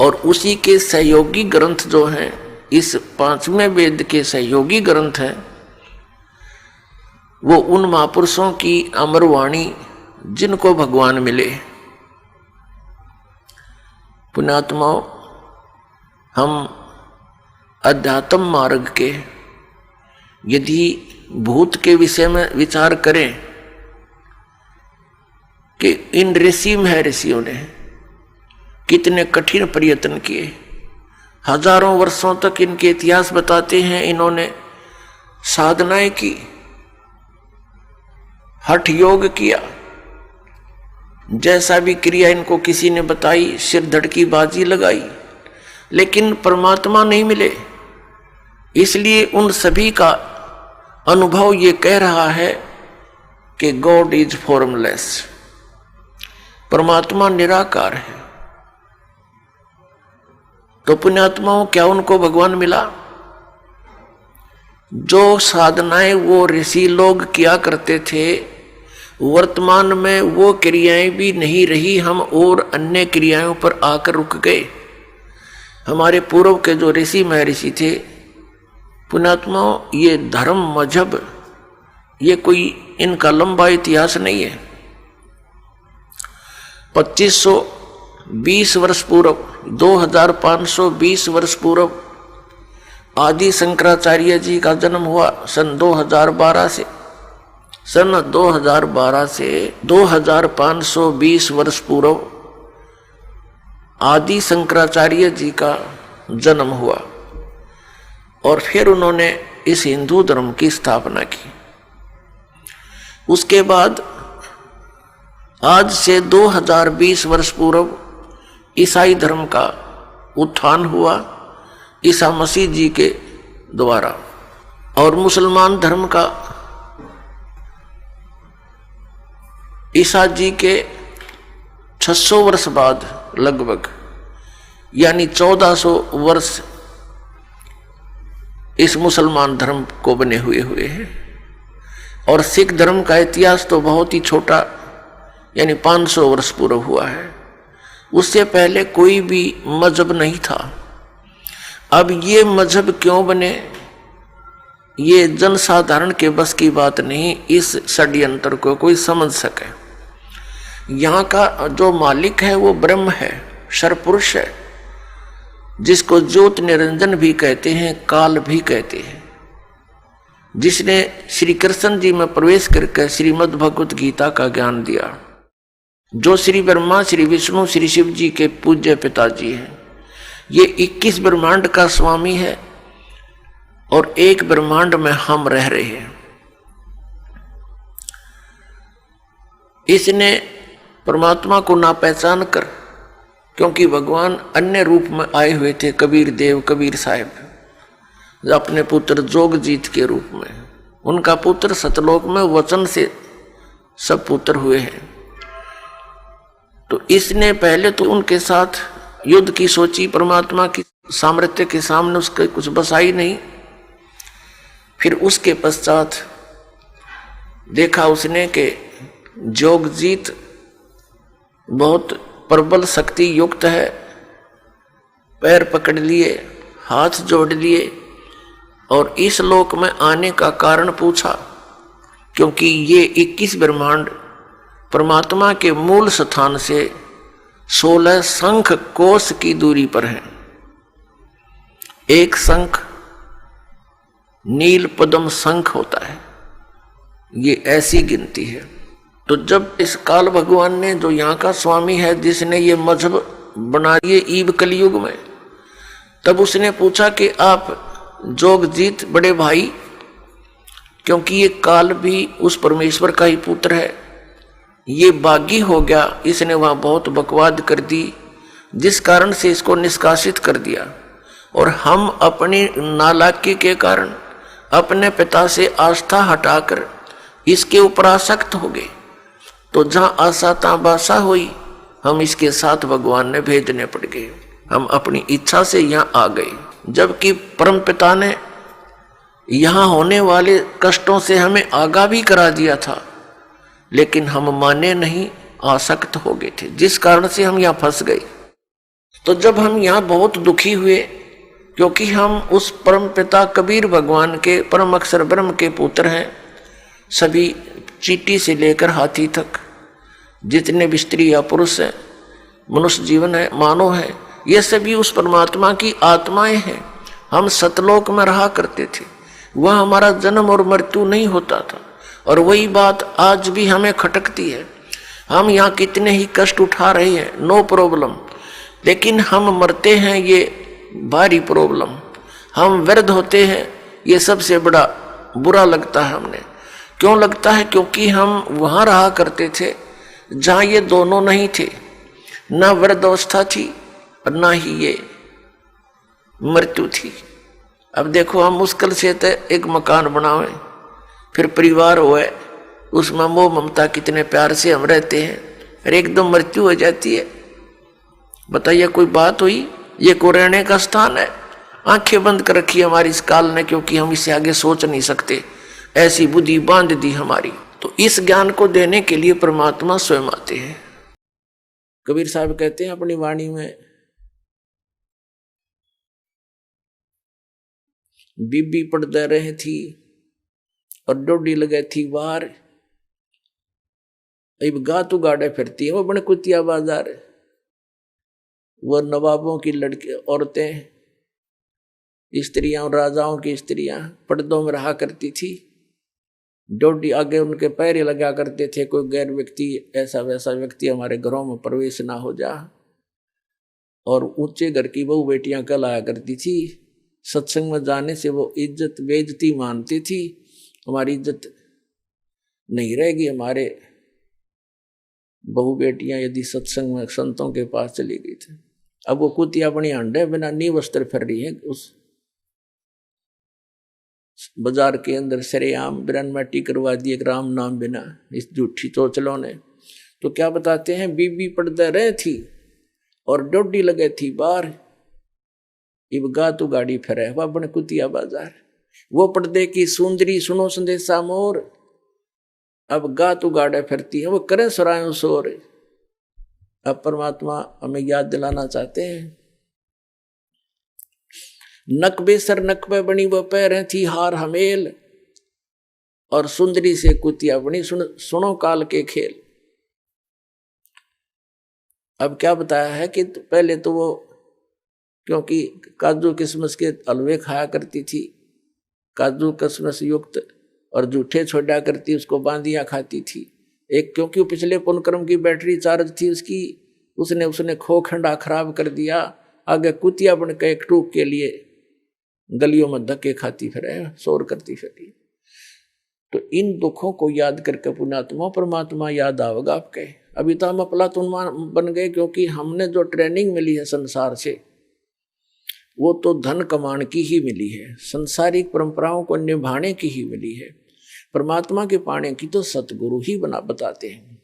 और उसी के सहयोगी ग्रंथ जो हैं, इस पांचवें वेद के सहयोगी ग्रंथ हैं, वो उन महापुरुषों की अमर वाणी जिनको भगवान मिले। पुण्यात्माओं, हम अध्यात्म मार्ग के यदि भूत के विषय में विचार करें कि इन ऋषि महर्षियों ने कितने कठिन प्रयत्न किए, हजारों वर्षों तक इनके इतिहास बताते हैं, इन्होंने साधनाएं की, हठ योग किया, जैसा भी क्रिया इनको किसी ने बताई, सिर धड़ की बाजी लगाई, लेकिन परमात्मा नहीं मिले। इसलिए उन सभी का अनुभव ये कह रहा है कि गॉड इज फॉर्मलेस, परमात्मा निराकार है। तो पुण्यात्माओं, क्या उनको भगवान मिला? जो साधनाएं वो ऋषि लोग किया करते थे, वर्तमान में वो क्रियाएं भी नहीं रही, हम और अन्य क्रियाओं पर आकर रुक गए। हमारे पूर्व के जो ऋषि महर्षि थे, पुण्यात्माओं, ये धर्म मजहब ये कोई इनका लंबा इतिहास नहीं है। 2520 वर्ष पूर्व, 2520 वर्ष पूर्व आदि शंकराचार्य जी का जन्म हुआ सन 2012 से। सन 2012 से 2520 वर्ष पूर्व आदि शंकराचार्य जी का जन्म हुआ और फिर उन्होंने इस हिंदू धर्म की स्थापना की। उसके बाद आज से 2020 वर्ष पूर्व ईसाई धर्म का उत्थान हुआ ईसा मसीह जी के द्वारा, और मुसलमान धर्म का ईसा जी के 600 वर्ष बाद लगभग, यानी 1400 वर्ष इस मुसलमान धर्म को बने हुए हैं। और सिख धर्म का इतिहास तो बहुत ही छोटा, यानी 500 वर्ष पूर्व हुआ है। उससे पहले कोई भी मजहब नहीं था। अब ये मजहब क्यों बने, ये जनसाधारण के बस की बात नहीं, इस षड्यंत्र को कोई समझ सके। यहाँ का जो मालिक है वो ब्रह्म है, सर्वपुरुष है, जिसको ज्योत निरंजन भी कहते हैं, काल भी कहते हैं, जिसने श्री कृष्ण जी में प्रवेश करके श्रीमद् भगवत गीता का ज्ञान दिया, जो श्री ब्रह्मा, श्री विष्णु, श्री शिव जी के पूज्य पिताजी हैं। ये 21 ब्रह्मांड का स्वामी है और एक ब्रह्मांड में हम रह रहे हैं। इसने परमात्मा को ना पहचान कर, क्योंकि भगवान अन्य रूप में आए हुए थे, कबीर देव, कबीर साहब, अपने पुत्र जोगजीत के रूप में। उनका पुत्र सतलोक में वचन से सब पुत्र हुए हैं। तो इसने पहले तो उनके साथ युद्ध की सोची, परमात्मा की सामर्थ्य के सामने उसके कुछ बसाई नहीं। फिर उसके पश्चात देखा उसने कि जोगजीत बहुत प्रबल शक्ति युक्त है, पैर पकड़ लिए, हाथ जोड़ लिए और इस लोक में आने का कारण पूछा, क्योंकि ये 21 ब्रह्मांड परमात्मा के मूल स्थान से 16 शंख कोश की दूरी पर है। एक शंख नील पद्म शंख होता है, ये ऐसी गिनती है। तो जब इस काल भगवान ने, जो यहाँ का स्वामी है, जिसने ये मजहब बना दिए ईब कलयुग में, तब उसने पूछा कि आप जोगजीत बड़े भाई, क्योंकि ये काल भी उस परमेश्वर का ही पुत्र है, ये बागी हो गया, इसने वहाँ बहुत बकवाद कर दी, जिस कारण से इसको निष्कासित कर दिया। और हम अपनी नालायकी के कारण अपने पिता से आस्था हटाकर इसके ऊपर आसक्त हो गए। तो जहाँ आशा तहाँ बासा हुई, हम इसके साथ भगवान ने भेजने पड़ गए। हम अपनी इच्छा से यहाँ आ गए, जबकि परम पिता ने यहाँ होने वाले कष्टों से हमें आगाह भी करा दिया था, लेकिन हम माने नहीं, आसक्त हो गए थे, जिस कारण से हम यहाँ फंस गए। तो जब हम यहाँ बहुत दुखी हुए, क्योंकि हम उस परम पिता कबीर भगवान के परम अक्षर ब्रह्म के पुत्र हैं, सभी चींटी से लेकर हाथी तक जितने भी स्त्री या पुरुष हैं, मनुष्य जीवन है, मानव है, ये सभी उस परमात्मा की आत्माएं हैं। हम सतलोक में रहा करते थे, वह हमारा जन्म और मृत्यु नहीं होता था। और वही बात आज भी हमें खटकती है। हम यहाँ कितने ही कष्ट उठा रहे हैं, नो प्रॉब्लम, लेकिन हम मरते हैं, ये भारी प्रॉब्लम। हम वृद्ध होते हैं, ये सबसे बड़ा बुरा लगता है हमें। क्यों लगता है? क्योंकि हम वहाँ रहा करते थे जहाँ ये दोनों नहीं थे, ना वृद्धावस्था थी और ना ही ये मृत्यु थी। अब देखो, हम मुश्किल से तो एक मकान बनावे, फिर परिवार होए, उसमें मोह ममता कितने प्यार से हम रहते हैं, और एकदम मृत्यु हो जाती है। बताइए, कोई बात हुई? ये को रहने का स्थान है? आंखें बंद कर रखी हमारी इस काल ने, क्योंकि हम इससे आगे सोच नहीं सकते, ऐसी बुद्धि बांध दी हमारी। तो इस ज्ञान को देने के लिए परमात्मा स्वयं आते हैं। कबीर साहब कहते हैं अपनी वाणी में, बीबी पड़ते रहे थी और डोडी लगे थी बाहर, अब गातू गाड़े फिरती है वो बड़े कुतिया बाजार। वो नवाबों की लड़की औरतें, स्त्रियां, राजाओं की स्त्रियां पर्दों में रहा करती थी, डोडी आगे उनके पैर लगा करते थे, कोई गैर व्यक्ति, ऐसा वैसा व्यक्ति हमारे घरों में प्रवेश ना हो जा। और ऊंचे घर की बहु बेटियां कल आया करती थी, सत्संग में जाने से वो इज्जत बेइज्जती मानती थी, हमारी इज्जत नहीं रहेगी। हमारे बहु बेटियां यदि सत्संग में संतों के पास चली गई थी, अब वो कुतिया अपनी अंडे बिना नी वस्त्र फिर रही है उस बाजार के अंदर, सरेआम बिरन मट्टी करवा दी एक राम नाम बिना, इस झूठी चोचलों ने। तो क्या बताते हैं, बीबी पड़ते रहे थी और डोडी लगे थी बाहर, इब गातू गाड़ी फिरे वह बन कुतिया बाजार। वो पर्दे की सुंदरी सुनो संदेशा मोर, अब गातू गाड़े फिरती है, वो करे सुरायों शोर। अब परमात्मा हमें याद दिलाना चाहते हैं, नकबे सर नकबे बनी वो पैर थी हार हमेल, और सुंदरी से कुतिया बनी सुनो काल के खेल। अब क्या बताया है कि पहले तो वो, क्योंकि काजू किशमिश के हलवे खाया करती थी, काजू किशमिश युक्त, और जूठे छोड़ा करती, उसको बांधियां खाती थी। एक क्योंकि पिछले पुनक्रम की बैटरी चार्ज थी उसकी, उसने खो खंडा खराब कर दिया। आगे कुतिया बन के एक टूक के लिए गलियों में धक्के खाती फिरे, शोर करती फिरी। तो इन दुखों को याद करके पुण्यात्मा परमात्मा याद आवेगा आपके। अभी तो हम अफलातून बन गए, क्योंकि हमने जो ट्रेनिंग मिली है संसार से, वो तो धन कमाने की ही मिली है, संसारिक परंपराओं को निभाने की ही मिली है। परमात्मा के पाने की तो सतगुरु ही बताते हैं।